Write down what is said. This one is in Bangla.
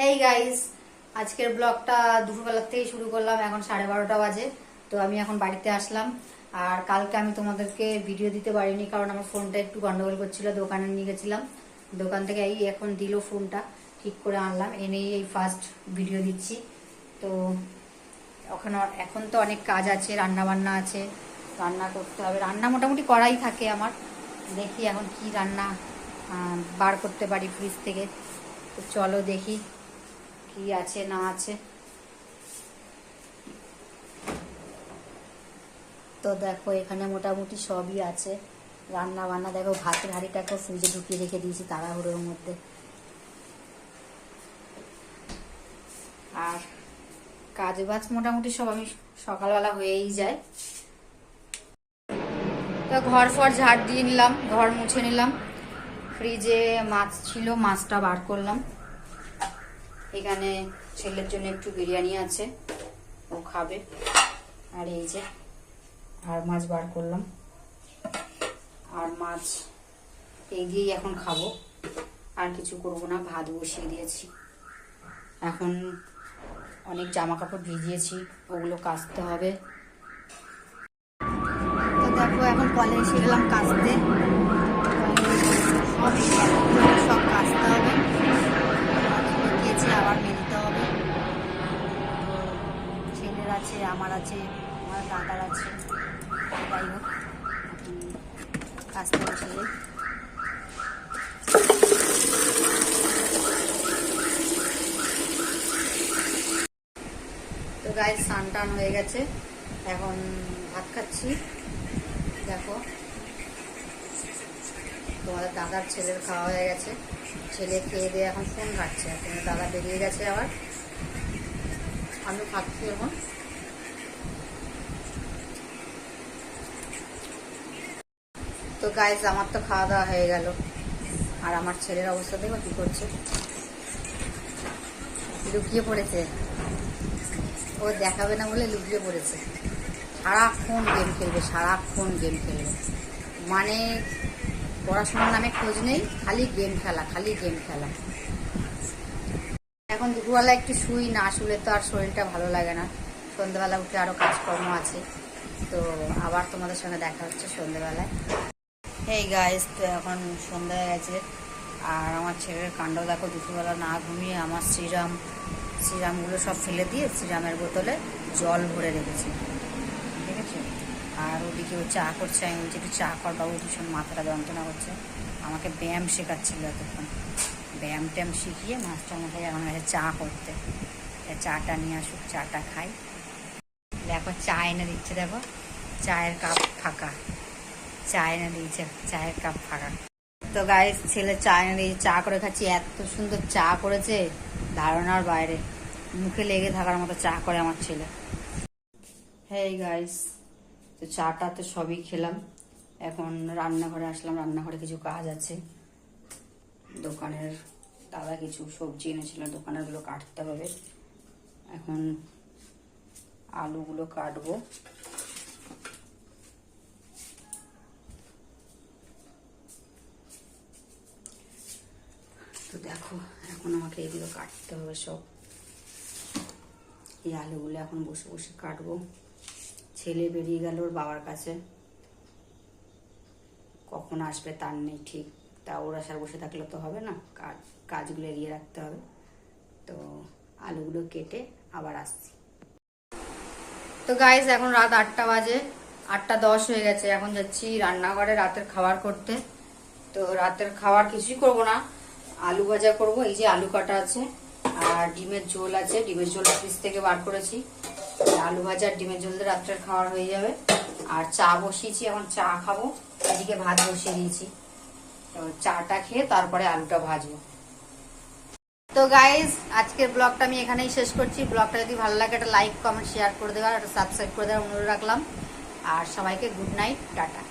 হেই গাইস, আজকের ব্লগটা দুপুরবেলা থেকে শুরু করলাম। এখন 12:30 বাজে। তো আমি এখন বাড়িতে আসলাম। আর কালকে আমি তোমাদেরকে ভিডিও দিতে পারিনি, কারণ আমার ফোনটা একটু গন্ডগোল করছিল। দোকানে নিয়ে গেছিলাম, দোকান থেকে এই এখন দিল ফোনটা, ঠিক করে আনলাম, এনেই এই ফার্স্ট ভিডিও দিচ্ছি। তো ওখানে এখন তো অনেক কাজ আছে, রান্না বান্না আছে, রান্না করতে হবে। রান্না মোটামুটি করাই থাকে আমার। দেখি এখন কি রান্না বার করতে পারি ফ্রিজ থেকে। তো চলো দেখি কি আছে না আছে। তো দেখো এখানে মোটামুটি সবই আছে রান্না বান্না। দেখো ভাতের হাঁড়িটাকেও ফ্রিজে ঢুকিয়ে রেখে দিয়েছি তাড়াহুড়োর মধ্যে। আর কাজ বাজ মোটামুটি সব আমি সকালবেলা হয়েই যায়। তো ঘর ফর ঝাড় দিয়ে নিলাম, ঘর মুছে নিলাম। ফ্রিজে মাছ ছিল, মাছটা বার করলাম। এখানে ছেলের জন্য একটু বিরিয়ানি আছে, ও খাবে। আর এই যে আর মাছ বার করলাম, আর মাছ এই দিয়েই এখন খাবো। আর কিছু করবো না, ভাত বসিয়ে দিয়েছি। এখন অনেক জামা কাপড় ভিজিয়েছি, ওগুলো কাচতে হবে। তো দেখো এখন কলে এসে গেলাম কাচতে। সব কাচতে হবে, গিয়েছে আবার মেলতে হবে। ছেলের আছে, আমার আছে, আমার দাদার আছে। যাই হোক কাচতে বসে যাই। তো গায়ে স্নান টান হয়ে গেছে, এখন ভাত খাচ্ছি। দেখো তোমাদের দাদার ছেলের খাওয়া হয়ে গেছে, ছেলে খেয়ে দিয়ে এখন ফোন ঘাটছে। এখন দাদা বেরিয়ে গেছে, আবার আমি খাচ্ছি এখন। তো গাইস আমার তো খাওয়া দাওয়া হয়ে গেল, আর আমার ছেলের অবস্থা দেখো কি করছে, লুকিয়ে পড়েছে। ও দেখাবে না বলে লুকিয়ে পড়েছে। সারাক্ষণ গেম খেলবে, সারাক্ষণ গেম খেলবে, মানে পড়াশোনার নামে খোঁজ নেই, খালি গেম খেলা, খালি গেম খেলা। এখন দুপুরবেলা একটু শুই, না শুলে তো আর শরীরটা ভালো লাগে না। সন্ধ্যেবেলা উঠে আরও কাজকর্ম আছে। তো আবার তোমাদের সঙ্গে দেখা হচ্ছে সন্ধ্যেবেলায়। হেই গাইস, তো এখন সন্ধ্যা হয়ে গেছে, আর আমার ছেলের কাণ্ড দেখো। দুপুরবেলা না ঘুমিয়ে আমার সিরামগুলো সব ফেলে দিয়ে সিরামের বোতলে জল ভরে রেখেছি, ঠিক আছে। আর ওদিকে ও চা করছে। আমি বলছি একটু চা কর বাবু, ভীষণ মাথাটা যন্ত্রণা করছে। আমাকে ব্যায়াম শেখাচ্ছিল এতক্ষণ, ব্যায়াম ট্যায়াম শিখিয়ে মাস্টারমশাই আমার কাছে চা করতে। চাটা নিয়ে আসুক, চাটা খাই। দেখো চা এনে দিচ্ছে, দেখো চায়ের কাপ ফাঁকা, চা এনে দিয়েছে, চায়ের কাপ ফাঁকা। তো গাইস ছেলে চা এনে দিয়ে চা করে খাচ্ছি। এত সুন্দর চা করেছে, ধারণার বাইরে। মুখে লেগে থাকার মতো চা করে আমার ছেলে। হেই গাইস, তো চাটা তো সবই খেলাম। এখন রান্নাঘরে আসলাম, রান্নাঘরে কিছু কাজ আছে। দোকানের দাদা কিছু সবজি এনেছিল, দোকানেরগুলো কাটতে হবে। এখন আলুগুলো কাটবো। তো দেখো এখন আমাকে এগুলো কাটতে হবে সব। এই আলুগুলো এখন বসে বসে কাটবো। ছেলে বেরিয়ে গেল ওর বাবার কাছে, কখন আসবে তার নেই ঠিক। তা ওর আসার বসে থাকলে তো হবে না, কাজগুলো এগিয়ে রাখতে হবে। তো আলুগুলো কেটে আবার আসছি। তো গাইস এখন রাত 8টা বাজে, 8টা 10 হয়ে গেছে। এখন যাচ্ছি রান্নাঘরে রাতের খাবার করতে। তো রাতের খাবার কিছুই করব না, আলু ভাজা করব। এই যে আলু কাটা আছে, আর ডিমের ঝোল আছে, ডিমের ঝোল ফ্রিজ থেকে বার করেছি। আলু ভাজা আর ডিমের ঝোল দিয়ে রাত্রের খাবার হয়ে যাবে। আর চা বসিয়েছি, এখন চা খাবো। এদিকে ভাত বসিয়ে দিয়েছি, তো চাটা খেয়ে তারপরে আলুটা ভাজবো। তো গাইজ আজকের ব্লগটা আমি এখানেই শেষ করছি। ব্লগটা যদি ভালো লাগে একটা লাইক কমেন্ট শেয়ার করে দেওয়ার, একটা সাবস্ক্রাইব করে দেওয়ার অনুরোধ রাখলাম। আর সবাইকে গুড নাইট, টাটা।